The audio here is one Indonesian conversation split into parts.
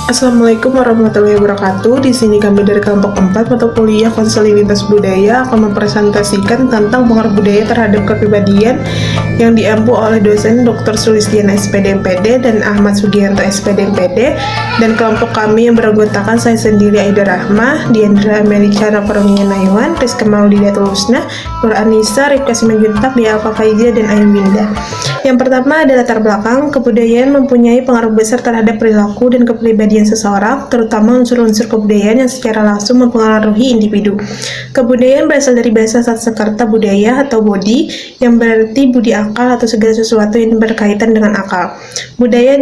Assalamualaikum warahmatullahi wabarakatuh. Di sini kami dari kelompok 4 mata kuliah Konseling Lintas Budaya akan mempresentasikan tentang pengaruh budaya terhadap kepribadian yang diampu oleh dosen Dr. Sulisdiana SPD MPD dan Ahmad Sugianto SPD MPD, dan kelompok kami yang beranggotakan saya sendiri Aida Rahmah, Diandra Amerika Nafaronia Naiwan, Rizka Maulida Tulusna, Nur Anissa, Rifka Simanjuntak, Dia Alfa Faizia, dan Ayu Winda. Yang pertama adalah latar belakang. Kebudayaan mempunyai pengaruh besar terhadap perilaku dan kepribadian seseorang, terutama unsur-unsur kebudayaan yang secara langsung mempengaruhi individu. Kebudayaan berasal dari bahasa Sanskerta budaya atau budi, yang berarti budi akal atau segala sesuatu yang berkaitan dengan akal. Budaya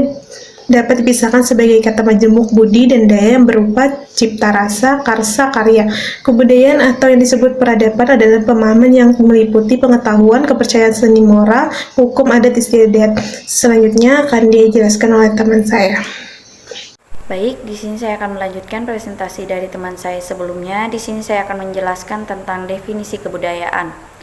dapat dipisahkan sebagai kata majemuk budi dan daya yang berupa cipta rasa, karsa, karya. Kebudayaan atau yang disebut peradaban adalah pemahaman yang meliputi pengetahuan, kepercayaan seni moral, hukum, adat istiadat. Selanjutnya akan dijelaskan oleh teman saya. Baik, di sini saya akan melanjutkan presentasi dari teman saya sebelumnya. Di sini saya akan menjelaskan tentang definisi kebudayaan.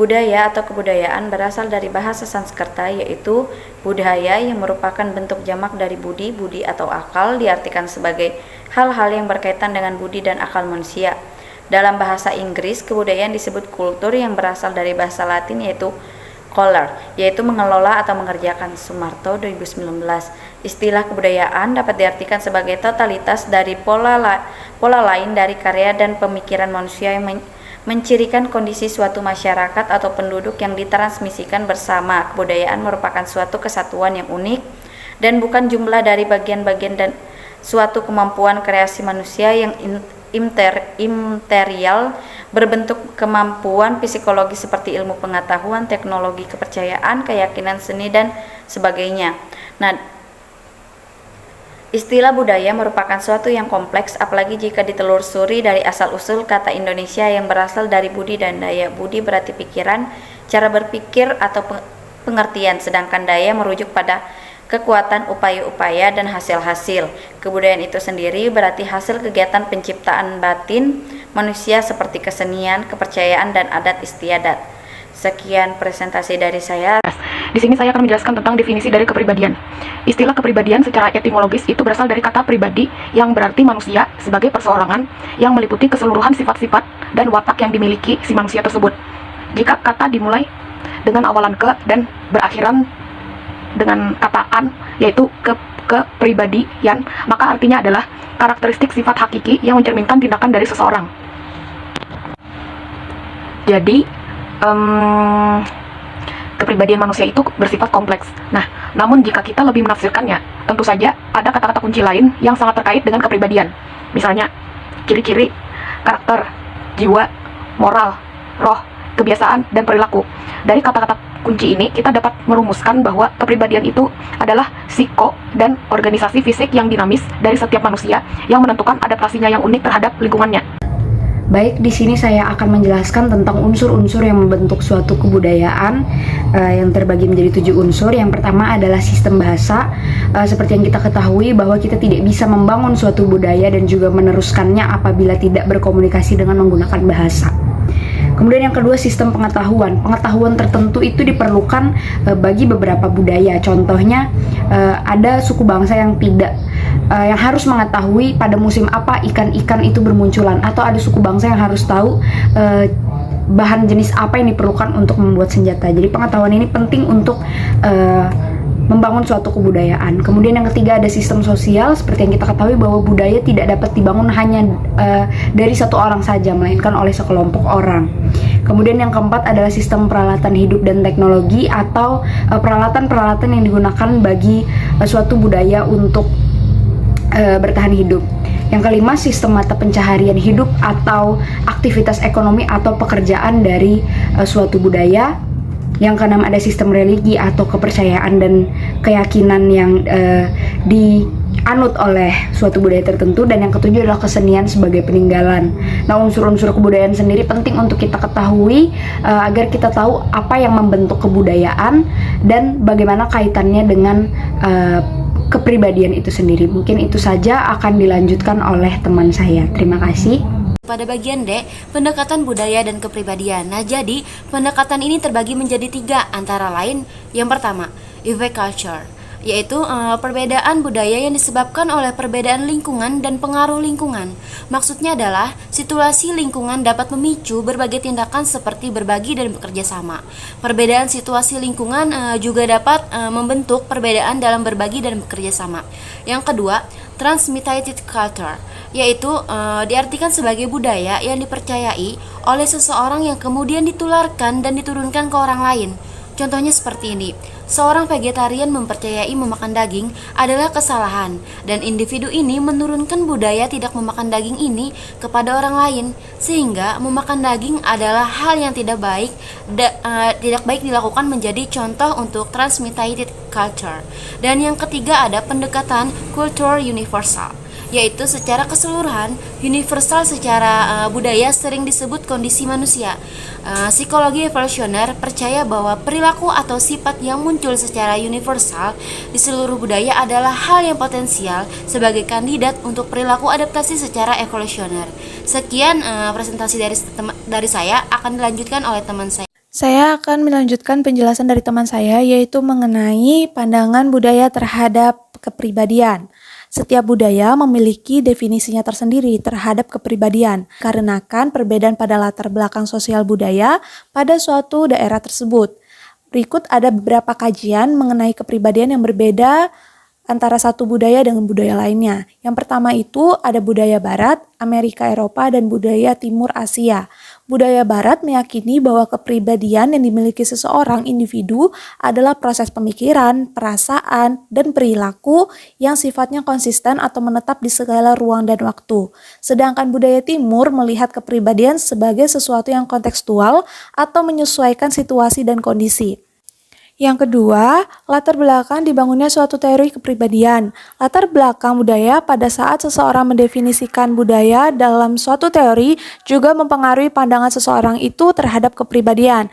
Budaya atau kebudayaan berasal dari bahasa Sanskerta, yaitu budaya, yang merupakan bentuk jamak dari budi. Budi atau akal diartikan sebagai hal-hal yang berkaitan dengan budi dan akal manusia. Dalam bahasa Inggris, kebudayaan disebut kultur, yang berasal dari bahasa Latin yaitu color, yaitu mengelola atau mengerjakan. Sumarto 2019. Istilah kebudayaan dapat diartikan sebagai totalitas dari pola lain dari karya dan pemikiran manusia yang mencirikan kondisi suatu masyarakat atau penduduk yang ditransmisikan bersama. Kebudayaan merupakan suatu kesatuan yang unik dan bukan jumlah dari bagian-bagian dan suatu kemampuan kreasi manusia yang immaterial, berbentuk kemampuan psikologi seperti ilmu pengetahuan, teknologi, kepercayaan, keyakinan, seni, dan sebagainya. Nah, istilah budaya merupakan suatu yang kompleks, apalagi jika ditelusuri dari asal-usul kata Indonesia yang berasal dari budi dan daya. Budi berarti pikiran, cara berpikir atau pengertian, sedangkan daya merujuk pada kekuatan, upaya-upaya, dan hasil-hasil. Kebudayaan itu sendiri berarti hasil kegiatan penciptaan batin manusia seperti kesenian, kepercayaan, dan adat istiadat. Sekian presentasi dari saya. Di sini saya akan menjelaskan tentang definisi dari kepribadian. Istilah kepribadian secara etimologis itu berasal dari kata pribadi, yang berarti manusia sebagai perseorangan yang meliputi keseluruhan sifat-sifat dan watak yang dimiliki si manusia tersebut. Jika kata dimulai dengan awalan ke dan berakhiran dengan kata an, yaitu kepribadian, maka artinya adalah karakteristik sifat hakiki yang mencerminkan tindakan dari seseorang. Jadi kepribadian manusia itu bersifat kompleks. Nah, namun jika kita lebih menafsirkannya, tentu saja ada kata-kata kunci lain yang sangat terkait dengan kepribadian. Misalnya, ciri-ciri, karakter, jiwa, moral, roh, kebiasaan, dan perilaku. Dari kata-kata kunci ini, kita dapat merumuskan bahwa kepribadian itu adalah psiko dan organisasi fisik yang dinamis dari setiap manusia yang menentukan adaptasinya yang unik terhadap lingkungannya. Baik, di sini saya akan menjelaskan tentang unsur-unsur yang membentuk suatu kebudayaan yang terbagi menjadi 7 unsur. Yang pertama adalah sistem bahasa. Seperti yang kita ketahui bahwa kita tidak bisa membangun suatu budaya dan juga meneruskannya apabila tidak berkomunikasi dengan menggunakan bahasa. Kemudian yang kedua, sistem pengetahuan. Pengetahuan tertentu itu diperlukan bagi beberapa budaya. Contohnya ada suku bangsa yang yang harus mengetahui pada musim apa ikan-ikan itu bermunculan, atau ada suku bangsa yang harus tahu bahan jenis apa yang diperlukan untuk membuat senjata. Jadi pengetahuan ini penting untuk membangun suatu kebudayaan. Kemudian yang ketiga ada sistem sosial. Seperti yang kita ketahui bahwa budaya tidak dapat dibangun hanya dari satu orang saja, melainkan oleh sekelompok orang. Kemudian yang keempat adalah sistem peralatan hidup dan teknologi, atau peralatan-peralatan yang digunakan bagi suatu budaya untuk bertahan hidup. Yang kelima, sistem mata pencaharian hidup atau aktivitas ekonomi atau pekerjaan dari suatu budaya. Yang keenam ada sistem religi atau kepercayaan dan keyakinan yang dianut oleh suatu budaya tertentu. Dan yang ketujuh adalah kesenian sebagai peninggalan. Nah, unsur-unsur kebudayaan sendiri penting untuk kita ketahui agar kita tahu apa yang membentuk kebudayaan dan bagaimana kaitannya dengan kepribadian itu sendiri. Mungkin itu saja, akan dilanjutkan oleh teman saya. Terima kasih. Pada bagian D, pendekatan budaya dan kepribadian. Nah, jadi pendekatan ini terbagi menjadi 3, antara lain yang pertama, effect culture. yaitu perbedaan budaya yang disebabkan oleh perbedaan lingkungan dan pengaruh lingkungan. Maksudnya adalah situasi lingkungan dapat memicu berbagai tindakan seperti berbagi dan bekerja sama. Perbedaan situasi lingkungan juga dapat membentuk perbedaan dalam berbagi dan bekerja sama. Yang kedua, transmitted culture, yaitu diartikan sebagai budaya yang dipercayai oleh seseorang yang kemudian ditularkan dan diturunkan ke orang lain. Contohnya seperti ini, seorang vegetarian mempercayai memakan daging adalah kesalahan, dan individu ini menurunkan budaya tidak memakan daging ini kepada orang lain, sehingga memakan daging adalah hal yang tidak baik dilakukan menjadi contoh untuk transmitted culture. Dan yang ketiga ada pendekatan culture universal, yaitu secara keseluruhan, universal secara budaya sering disebut kondisi manusia. Psikologi evolusioner percaya bahwa perilaku atau sifat yang muncul secara universal di seluruh budaya adalah hal yang potensial sebagai kandidat untuk perilaku adaptasi secara evolusioner. Sekian presentasi dari saya, akan dilanjutkan oleh teman saya. Saya akan melanjutkan penjelasan dari teman saya, yaitu mengenai pandangan budaya terhadap kepribadian. Setiap budaya memiliki definisinya tersendiri terhadap kepribadian, karenakan perbedaan pada latar belakang sosial budaya pada suatu daerah tersebut. Berikut ada beberapa kajian mengenai kepribadian yang berbeda antara satu budaya dengan budaya lainnya. Yang pertama itu ada budaya Barat, Amerika Eropa, dan budaya Timur Asia. Budaya Barat meyakini bahwa kepribadian yang dimiliki seseorang individu adalah proses pemikiran, perasaan, dan perilaku yang sifatnya konsisten atau menetap di segala ruang dan waktu. Sedangkan budaya Timur melihat kepribadian sebagai sesuatu yang kontekstual atau menyesuaikan situasi dan kondisi. Yang kedua, latar belakang dibangunnya suatu teori kepribadian. Latar belakang budaya pada saat seseorang mendefinisikan budaya dalam suatu teori juga mempengaruhi pandangan seseorang itu terhadap kepribadian.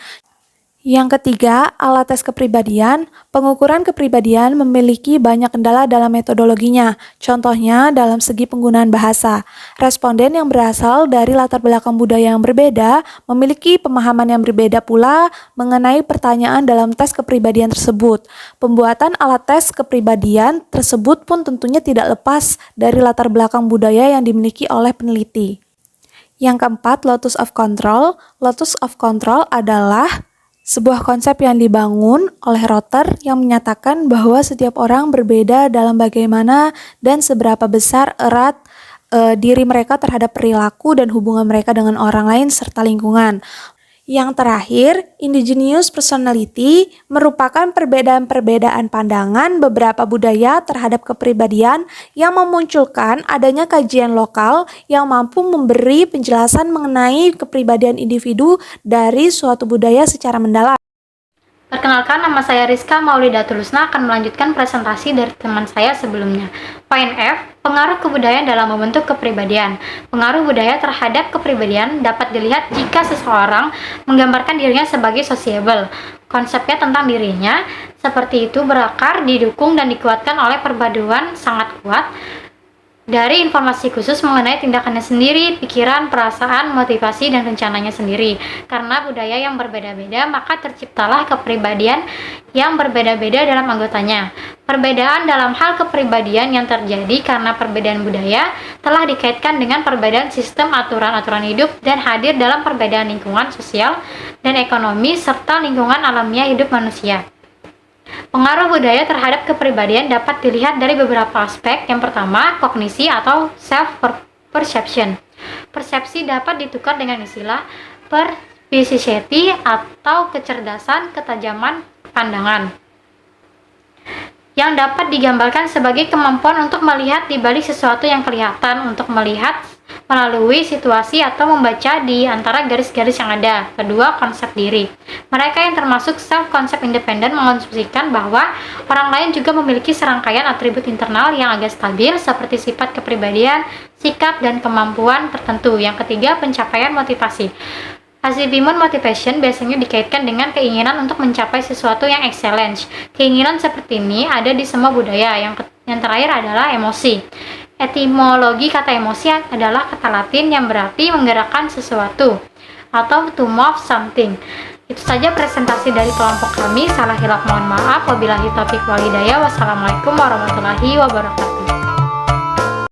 Yang ketiga, alat tes kepribadian. Pengukuran kepribadian memiliki banyak kendala dalam metodologinya, contohnya dalam segi penggunaan bahasa. Responden yang berasal dari latar belakang budaya yang berbeda memiliki pemahaman yang berbeda pula mengenai pertanyaan dalam tes kepribadian tersebut. Pembuatan alat tes kepribadian tersebut pun tentunya tidak lepas dari latar belakang budaya yang dimiliki oleh peneliti. Yang keempat, locus of control. Locus of control adalah sebuah konsep yang dibangun oleh Rotter yang menyatakan bahwa setiap orang berbeda dalam bagaimana dan seberapa besar erat diri mereka terhadap perilaku dan hubungan mereka dengan orang lain serta lingkungan. Yang terakhir, indigenous personality merupakan perbedaan-perbedaan pandangan beberapa budaya terhadap kepribadian yang memunculkan adanya kajian lokal yang mampu memberi penjelasan mengenai kepribadian individu dari suatu budaya secara mendalam. Perkenalkan, nama saya Rizka Maulida Tulusna akan melanjutkan presentasi dari teman saya sebelumnya. Poin F, pengaruh kebudayaan dalam membentuk kepribadian. Pengaruh budaya terhadap kepribadian dapat dilihat jika seseorang menggambarkan dirinya sebagai sociable. Konsepnya tentang dirinya seperti itu berakar, didukung, dan dikuatkan oleh perpaduan sangat kuat dari informasi khusus mengenai tindakannya sendiri, pikiran, perasaan, motivasi, dan rencananya sendiri. Karena budaya yang berbeda-beda, maka terciptalah kepribadian yang berbeda-beda dalam anggotanya. Perbedaan dalam hal kepribadian yang terjadi karena perbedaan budaya telah dikaitkan dengan perbedaan sistem aturan-aturan hidup dan hadir dalam perbedaan lingkungan sosial dan ekonomi serta lingkungan alamiah hidup manusia. Pengaruh budaya terhadap kepribadian dapat dilihat dari beberapa aspek. Yang pertama, kognisi atau self-perception. Persepsi dapat ditukar dengan istilah perspicacity atau kecerdasan, ketajaman pandangan, yang dapat digambarkan sebagai kemampuan untuk melihat di balik sesuatu yang kelihatan, untuk melihat melalui situasi atau membaca di antara garis-garis yang ada. Kedua, konsep diri. Mereka yang termasuk self-concept independen mengonsumsikan bahwa orang lain juga memiliki serangkaian atribut internal yang agak stabil seperti sifat kepribadian, sikap, dan kemampuan tertentu. Yang ketiga, pencapaian motivasi. Achievement motivation biasanya dikaitkan dengan keinginan untuk mencapai sesuatu yang excellent. Keinginan seperti ini ada di semua budaya. Yang terakhir adalah emosi. Etimologi kata emosi adalah kata Latin yang berarti menggerakkan sesuatu atau to move something. Itu saja presentasi dari kelompok kami. Salah hilaf mohon maaf. Wabillahi taufiq wal hidayah. Wassalamualaikum warahmatullahi wabarakatuh.